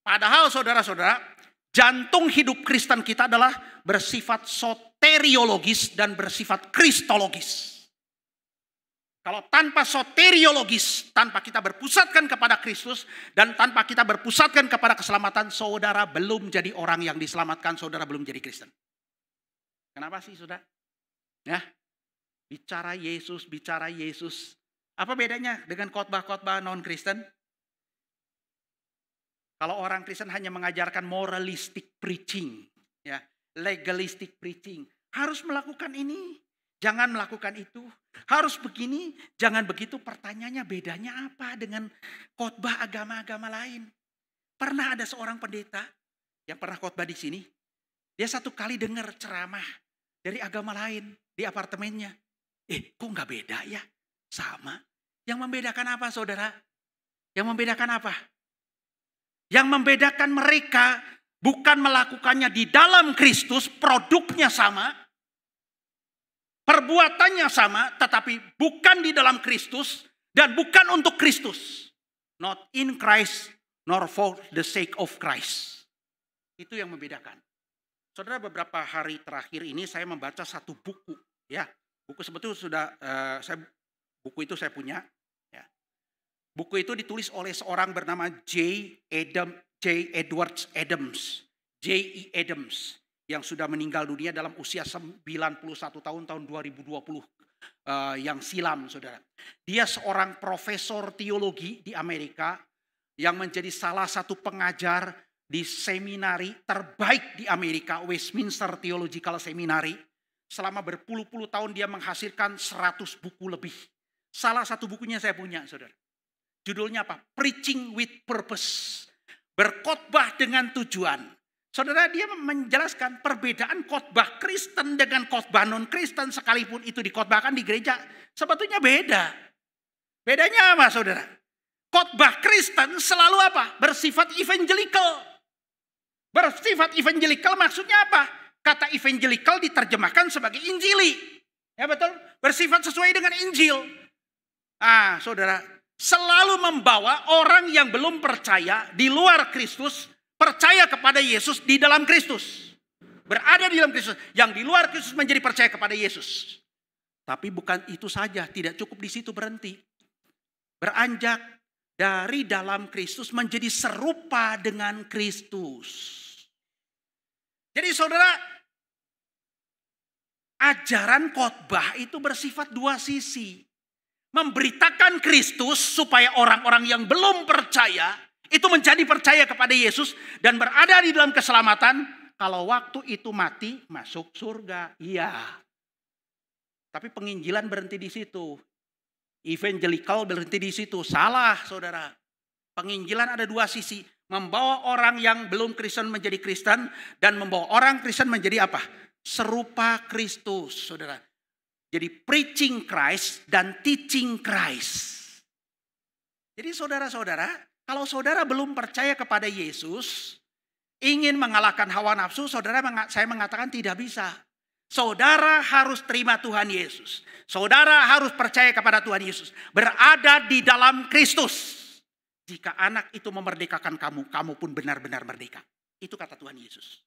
Padahal saudara-saudara, jantung hidup Kristen kita adalah bersifat soteriologis dan bersifat kristologis. Kalau tanpa soteriologis, tanpa kita berpusatkan kepada Kristus, dan tanpa kita berpusatkan kepada keselamatan, saudara belum jadi orang yang diselamatkan, saudara belum jadi Kristen. Kenapa sih saudara? Ya, bicara Yesus. Apa bedanya dengan khotbah-khotbah non-Kristen? Kalau orang Kristen hanya mengajarkan moralistic preaching, ya, legalistic preaching, harus melakukan ini, jangan melakukan itu, harus begini, jangan begitu. Pertanyaannya bedanya apa dengan khotbah agama-agama lain? Pernah ada seorang pendeta yang pernah khotbah di sini, dia satu kali dengar ceramah dari agama lain di apartemennya. Kok nggak beda ya? Sama. Yang membedakan apa, saudara? Yang membedakan apa? Yang membedakan mereka bukan melakukannya di dalam Kristus, produknya sama, perbuatannya sama, tetapi bukan di dalam Kristus dan bukan untuk Kristus. Not in Christ, nor for the sake of Christ. Itu yang membedakan. Saudara, beberapa hari terakhir ini saya membaca satu buku, ya. Buku sebetulnya buku itu saya punya. Ya. Buku itu ditulis oleh seorang bernama J. Edwards Adams, J.E. Adams, yang sudah meninggal dunia dalam usia 91 tahun 2020 yang silam, saudara. Dia seorang profesor teologi di Amerika yang menjadi salah satu pengajar di seminari terbaik di Amerika, Westminster Theological Seminary. Selama berpuluh-puluh tahun dia menghasilkan 100 buku lebih. Salah satu bukunya saya punya, saudara. Judulnya apa? Preaching with Purpose. Berkhotbah dengan tujuan. Saudara, dia menjelaskan perbedaan khotbah Kristen dengan khotbah non-Kristen, sekalipun itu dikhotbahkan di gereja, sebetulnya beda. Bedanya apa, saudara? Khotbah Kristen selalu apa? Bersifat evangelical. Bersifat evangelical maksudnya apa? Kata evangelical diterjemahkan sebagai injili. Ya betul? Bersifat sesuai dengan Injil. Saudara, selalu membawa orang yang belum percaya di luar Kristus, percaya kepada Yesus di dalam Kristus. Berada di dalam Kristus. Yang di luar Kristus menjadi percaya kepada Yesus. Tapi bukan itu saja, tidak cukup di situ berhenti. Beranjak dari dalam Kristus menjadi serupa dengan Kristus. Jadi saudara, ajaran khotbah itu bersifat dua sisi. Memberitakan Kristus supaya orang-orang yang belum percaya itu menjadi percaya kepada Yesus dan berada di dalam keselamatan. Kalau waktu itu mati, masuk surga. Iya. Tapi penginjilan berhenti di situ. Evangelical berhenti di situ. Salah, saudara. Penginjilan ada dua sisi. Membawa orang yang belum Kristen menjadi Kristen dan membawa orang Kristen menjadi apa? Serupa Kristus, saudara. Jadi preaching Christ dan teaching Christ. Jadi saudara-saudara, kalau saudara belum percaya kepada Yesus, ingin mengalahkan hawa nafsu, saya mengatakan tidak bisa. Saudara harus terima Tuhan Yesus. Saudara harus percaya kepada Tuhan Yesus. Berada di dalam Kristus. Jika anak itu memerdekakan kamu, kamu pun benar-benar merdeka. Itu kata Tuhan Yesus.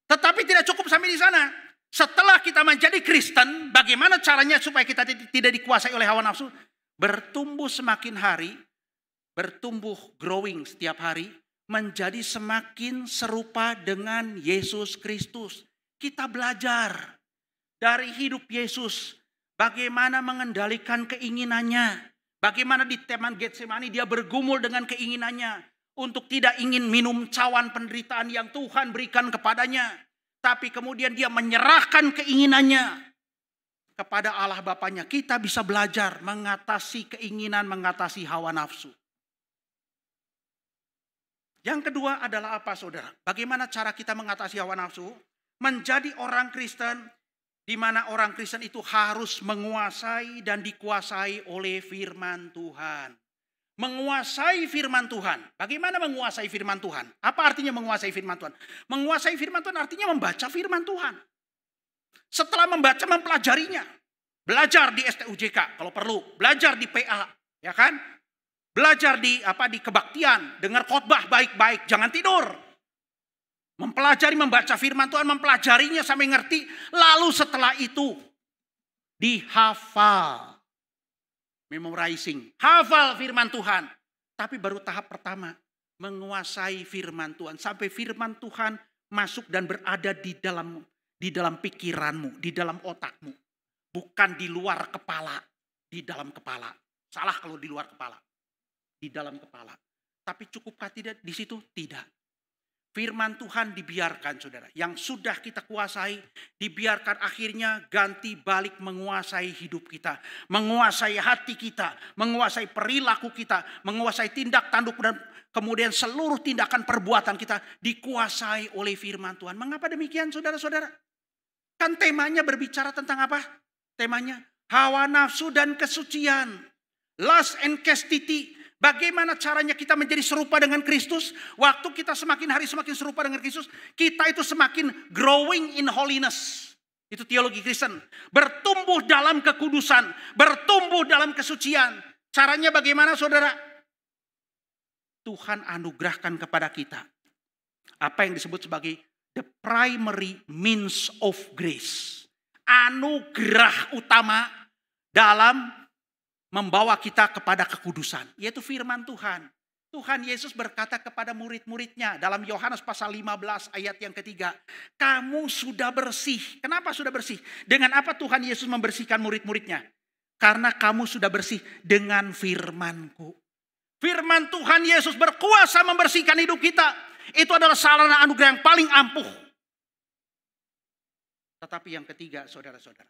Tetapi tidak cukup sampai di sana. Setelah kita menjadi Kristen, bagaimana caranya supaya kita tidak dikuasai oleh hawa nafsu? Bertumbuh semakin hari, bertumbuh growing setiap hari, menjadi semakin serupa dengan Yesus Kristus. Kita belajar dari hidup Yesus, bagaimana mengendalikan keinginannya. Bagaimana di Taman Getsemani dia bergumul dengan keinginannya. Untuk tidak ingin minum cawan penderitaan yang Tuhan berikan kepadanya. Tapi kemudian dia menyerahkan keinginannya kepada Allah Bapanya. Kita bisa belajar mengatasi keinginan, mengatasi hawa nafsu. Yang kedua adalah apa, saudara? Bagaimana cara kita mengatasi hawa nafsu? Menjadi orang Kristen, di mana orang Kristen itu harus menguasai dan dikuasai oleh firman Tuhan. Menguasai firman Tuhan. Bagaimana menguasai firman Tuhan? Apa artinya menguasai firman Tuhan? Menguasai firman Tuhan artinya membaca firman Tuhan. Setelah membaca, mempelajarinya. Belajar di STUJK kalau perlu. Belajar di PA, ya kan? Belajar di kebaktian, dengar khotbah baik-baik, jangan tidur. Mempelajari, membaca firman Tuhan, mempelajarinya sampai ngerti. Lalu setelah itu dihafal. Memorizing, hafal firman Tuhan. Tapi baru tahap pertama, menguasai firman Tuhan. Sampai firman Tuhan masuk dan berada di dalam pikiranmu, di dalam otakmu. Bukan di luar kepala, di dalam kepala. Salah kalau di luar kepala. Di dalam kepala. Tapi cukupkah tidak di situ? Tidak. Firman Tuhan dibiarkan saudara. Yang sudah kita kuasai dibiarkan akhirnya ganti balik menguasai hidup kita. Menguasai hati kita. Menguasai perilaku kita. Menguasai tindak tanduk dan kemudian seluruh tindakan perbuatan kita dikuasai oleh firman Tuhan. Mengapa demikian saudara-saudara? Kan temanya berbicara tentang apa? Temanya hawa nafsu dan kesucian. Lust and chastity. Bagaimana caranya kita menjadi serupa dengan Kristus? Waktu kita semakin hari semakin serupa dengan Kristus, kita itu semakin growing in holiness. Itu teologi Kristen. Bertumbuh dalam kekudusan, bertumbuh dalam kesucian. Caranya bagaimana saudara? Tuhan anugerahkan kepada kita apa yang disebut sebagai the primary means of grace. Anugerah utama dalam membawa kita kepada kekudusan, yaitu firman Tuhan. Tuhan Yesus berkata kepada murid-muridnya dalam Yohanes pasal 15 ayat yang ketiga, kamu sudah bersih. Kenapa sudah bersih? Dengan apa Tuhan Yesus membersihkan murid-muridnya? Karena kamu sudah bersih dengan firman-Ku. Firman Tuhan Yesus berkuasa membersihkan hidup kita. Itu adalah sarana anugerah yang paling ampuh. Tetapi yang ketiga, saudara-saudara.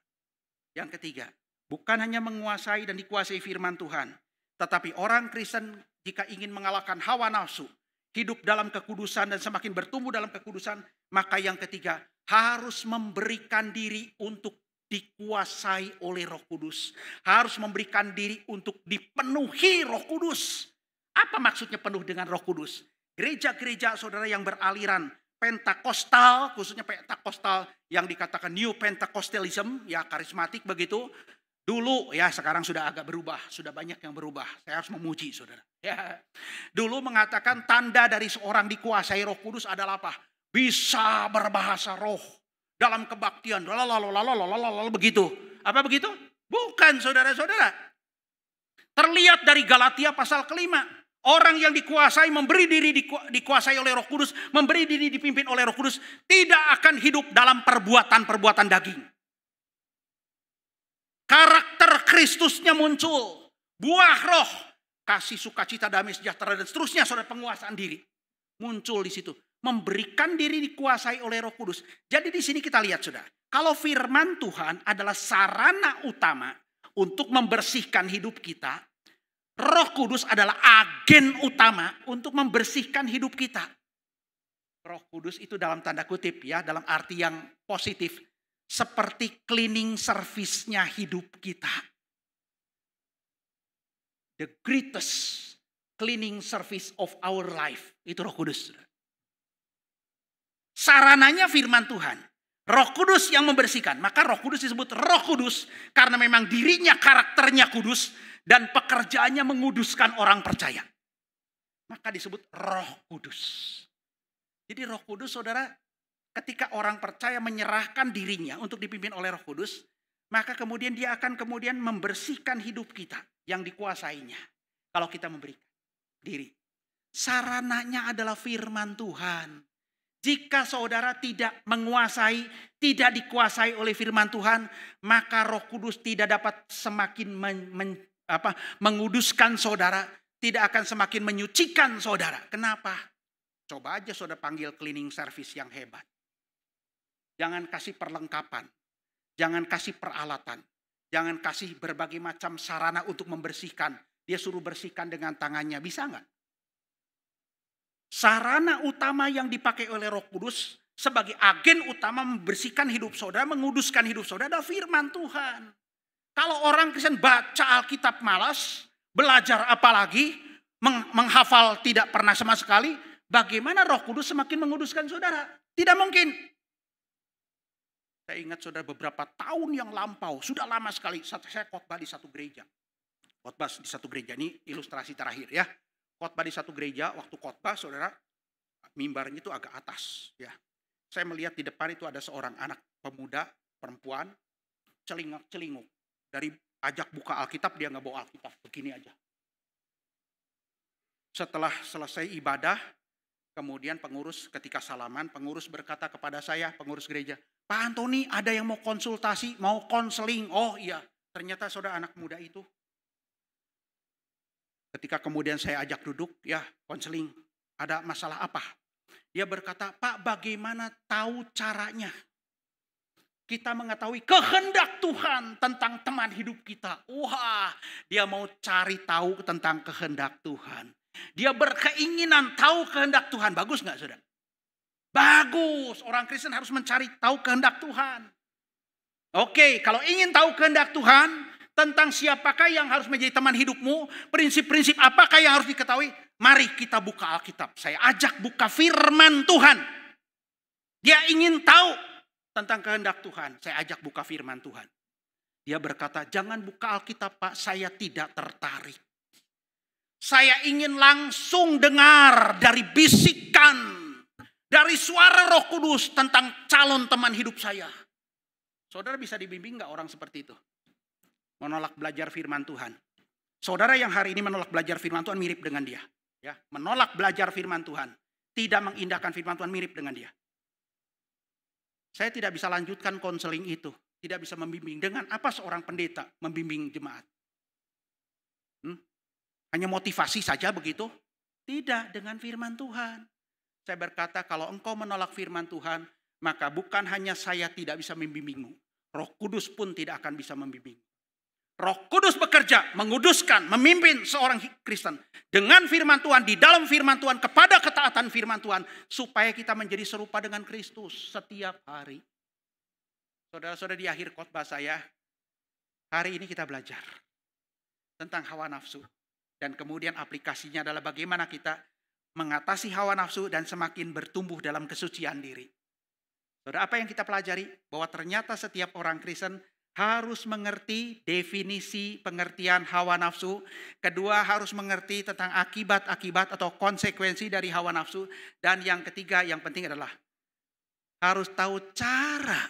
Yang ketiga, bukan hanya menguasai dan dikuasai firman Tuhan. Tetapi orang Kristen jika ingin mengalahkan hawa nafsu, hidup dalam kekudusan dan semakin bertumbuh dalam kekudusan, maka yang ketiga harus memberikan diri untuk dikuasai oleh Roh Kudus. Harus memberikan diri untuk dipenuhi Roh Kudus. Apa maksudnya penuh dengan Roh Kudus? Gereja-gereja saudara yang beraliran Pentakostal, khususnya Pentakostal yang dikatakan New Pentecostalism, ya karismatik begitu. Dulu ya sekarang sudah agak berubah, sudah banyak yang berubah. Saya harus memuji saudara. Ya. Dulu mengatakan tanda dari seorang dikuasai Roh Kudus adalah apa? Bisa berbahasa roh dalam kebaktian. Lalu begitu. Apa begitu? Bukan saudara-saudara. Terlihat dari Galatia pasal kelima. Orang yang dikuasai, memberi diri dikuasai oleh Roh Kudus, memberi diri dipimpin oleh Roh Kudus, tidak akan hidup dalam perbuatan-perbuatan daging. Karakter Kristusnya muncul. Buah roh. Kasih, sukacita, damai, sejahtera, dan seterusnya. Saudara, penguasaan diri. Muncul di situ. Memberikan diri dikuasai oleh Roh Kudus. Jadi di sini kita lihat saudara. Kalau firman Tuhan adalah sarana utama untuk membersihkan hidup kita. Roh Kudus adalah agen utama untuk membersihkan hidup kita. Roh Kudus itu dalam tanda kutip ya. Dalam arti yang positif. Seperti cleaning service-nya hidup kita. The greatest cleaning service of our life. Itu Roh Kudus. Sarananya firman Tuhan. Roh Kudus yang membersihkan. Maka Roh Kudus disebut Roh Kudus. Karena memang dirinya, karakternya kudus. Dan pekerjaannya menguduskan orang percaya. Maka disebut Roh Kudus. Jadi Roh Kudus saudara, ketika orang percaya menyerahkan dirinya untuk dipimpin oleh Roh Kudus, maka kemudian dia akan kemudian membersihkan hidup kita yang dikuasainya. Kalau kita memberikan diri. Sarananya adalah firman Tuhan. Jika saudara tidak menguasai, tidak dikuasai oleh firman Tuhan, maka Roh Kudus tidak dapat semakin menguduskan saudara, tidak akan semakin menyucikan saudara. Kenapa? Coba aja saudara panggil cleaning service yang hebat. Jangan kasih perlengkapan. Jangan kasih peralatan. Jangan kasih berbagai macam sarana untuk membersihkan. Dia suruh bersihkan dengan tangannya. Bisa nggak? Sarana utama yang dipakai oleh Roh Kudus sebagai agen utama membersihkan hidup saudara, menguduskan hidup saudara adalah firman Tuhan. Kalau orang Kristen baca Alkitab malas, belajar apalagi, menghafal tidak pernah sama sekali, bagaimana Roh Kudus semakin menguduskan saudara? Tidak mungkin. Saya ingat saudara beberapa tahun yang lampau, sudah lama sekali, saya khotbah di satu gereja. Khotbah di satu gereja, ini ilustrasi terakhir ya. Khotbah di satu gereja, waktu khotbah saudara, mimbarnya itu agak atas. Ya. Saya melihat di depan itu ada seorang anak pemuda, perempuan, celinguk. Dari ajak buka Alkitab, dia nggak bawa Alkitab, begini aja. Setelah selesai ibadah, kemudian pengurus ketika salaman, pengurus berkata kepada saya, pengurus gereja, Pak Antoni ada yang mau konsultasi, mau konseling. Oh iya, ternyata saudara anak muda itu Ketika kemudian saya ajak duduk, ya konseling, ada masalah apa? Dia berkata, Pak, bagaimana tahu caranya? Kita mengetahui kehendak Tuhan tentang teman hidup kita. Wah, dia mau cari tahu tentang kehendak Tuhan. Dia berkeinginan tahu kehendak Tuhan. Bagus nggak, saudara? Bagus. Orang Kristen harus mencari tahu kehendak Tuhan. Oke, kalau ingin tahu kehendak Tuhan, tentang siapakah yang harus menjadi teman hidupmu, prinsip-prinsip apakah yang harus diketahui, mari kita buka Alkitab. Saya ajak buka firman Tuhan. Dia ingin tahu tentang kehendak Tuhan, saya ajak buka firman Tuhan. Dia berkata, jangan buka Alkitab, Pak, saya tidak tertarik. Saya ingin langsung dengar dari bisikan, dari suara Roh Kudus tentang calon teman hidup saya. Saudara bisa dibimbing nggak orang seperti itu? Menolak belajar firman Tuhan. Saudara yang hari ini menolak belajar firman Tuhan mirip dengan dia. Ya, menolak belajar firman Tuhan. Tidak mengindahkan firman Tuhan mirip dengan dia. Saya tidak bisa lanjutkan konseling itu. Tidak bisa membimbing. Dengan apa seorang pendeta membimbing jemaat? Hanya motivasi saja begitu? Tidak, dengan firman Tuhan. Saya berkata kalau engkau menolak firman Tuhan, maka bukan hanya saya tidak bisa membimbingmu. Roh Kudus pun tidak akan bisa membimbing. Roh Kudus bekerja, menguduskan, memimpin seorang Kristen. Dengan firman Tuhan, di dalam firman Tuhan, kepada ketaatan firman Tuhan. Supaya kita menjadi serupa dengan Kristus setiap hari. Saudara-saudara, di akhir khotbah saya, hari ini kita belajar tentang hawa nafsu. Dan kemudian aplikasinya adalah bagaimana kita mengatasi hawa nafsu dan semakin bertumbuh dalam kesucian diri. Saudara, apa yang kita pelajari? Bahwa ternyata setiap orang Kristen harus mengerti definisi pengertian hawa nafsu. Kedua, harus mengerti tentang akibat-akibat atau konsekuensi dari hawa nafsu. Dan yang ketiga, yang penting adalah harus tahu cara,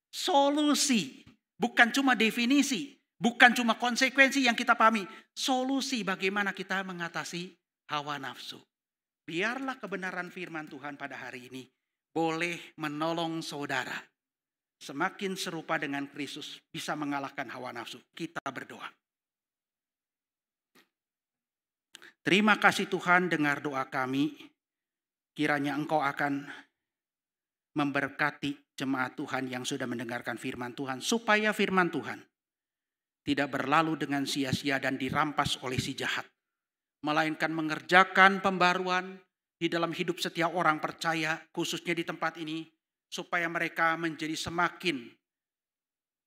solusi. Bukan cuma definisi, bukan cuma konsekuensi yang kita pahami. Solusi bagaimana kita mengatasi hawa nafsu. Biarlah kebenaran firman Tuhan pada hari ini boleh menolong saudara semakin serupa dengan Kristus, bisa mengalahkan hawa nafsu. Kita berdoa. Terima kasih Tuhan, dengar doa kami. Kiranya Engkau akan memberkati jemaat Tuhan yang sudah mendengarkan firman Tuhan. Supaya firman Tuhan tidak berlalu dengan sia-sia dan dirampas oleh si jahat. Melainkan mengerjakan pembaruan di dalam hidup setiap orang percaya, khususnya di tempat ini. Supaya mereka menjadi semakin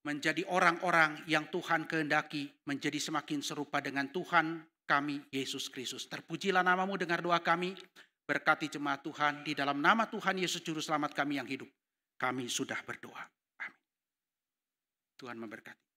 menjadi orang-orang yang Tuhan kehendaki, menjadi semakin serupa dengan Tuhan kami Yesus Kristus. Terpujilah namamu, dengar doa kami. Berkati jemaat Tuhan, di dalam nama Tuhan Yesus Juru Selamat kami yang hidup. Kami sudah berdoa. Amin. Tuhan memberkati.